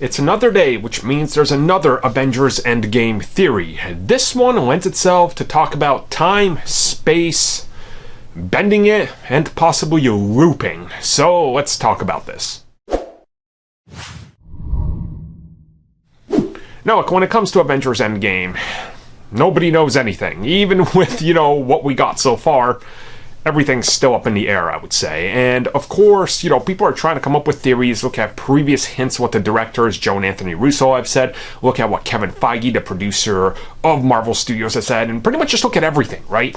It's another day, which means there's another Avengers Endgame theory. This one lends itself to talk about time, space, bending it, and possibly looping. So let's talk about this. Now look, when it comes to Avengers Endgame, nobody knows anything. Even with, what we got so far, everything's still up in the air, I would say. And of course, people are trying to come up with theories, look at previous hints, what the directors, Joe and Anthony Russo, have said, look at what Kevin Feige, the producer of Marvel Studios, has said, and pretty much just look at everything, right?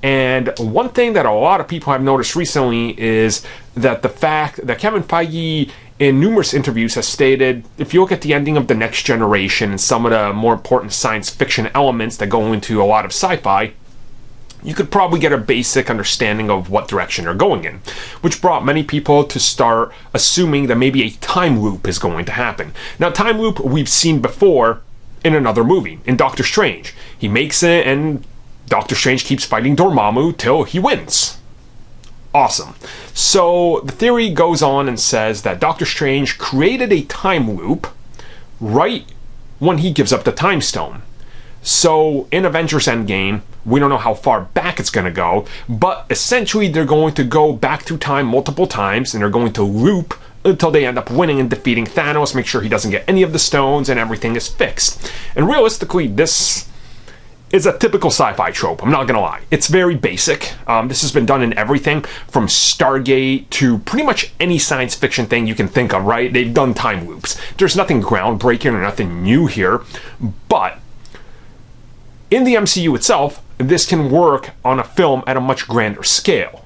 And one thing that a lot of people have noticed recently is that the fact that Kevin Feige, in numerous interviews, has stated, if you look at the ending of The Next Generation and some of the more important science fiction elements that go into a lot of sci-fi, you could probably get a basic understanding of what direction they're going in, which brought many people to start assuming that maybe a time loop is going to happen. Now, time loop we've seen before in another movie, in Doctor Strange. He makes it, and Doctor Strange keeps fighting Dormammu till he wins. Awesome. So the theory goes on and says that Doctor Strange created a time loop right when he gives up the Time Stone. So in Avengers Endgame, we don't know how far back it's going to go, but essentially they're going to go back through time multiple times, and they're going to loop until they end up winning and defeating Thanos, make sure he doesn't get any of the stones, and everything is fixed. And realistically, this is a typical sci-fi trope, I'm not going to lie. It's very basic. This has been done in everything from Stargate to pretty much any science fiction thing you can think of, right? They've done time loops. There's nothing groundbreaking or nothing new here, but in the MCU itself, this can work on a film at a much grander scale.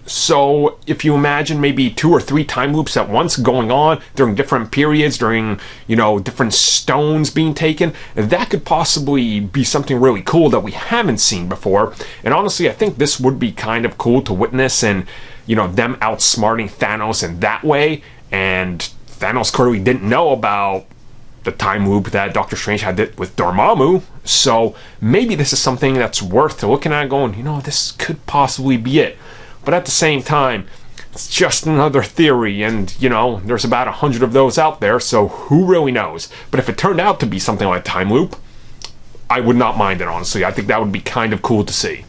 So if you imagine maybe 2 or 3 time loops at once going on during different periods, during, different stones being taken, that could possibly be something really cool that we haven't seen before. And honestly, I think this would be kind of cool to witness, and, them outsmarting Thanos in that way. And Thanos clearly didn't know about the time loop that Doctor Strange had with Dormammu, so maybe this is something that's worth looking at going, this could possibly be it. But at the same time, it's just another theory, and, there's about 100 of those out there, so who really knows? But if it turned out to be something like time loop, I would not mind it, honestly. I think that would be kind of cool to see.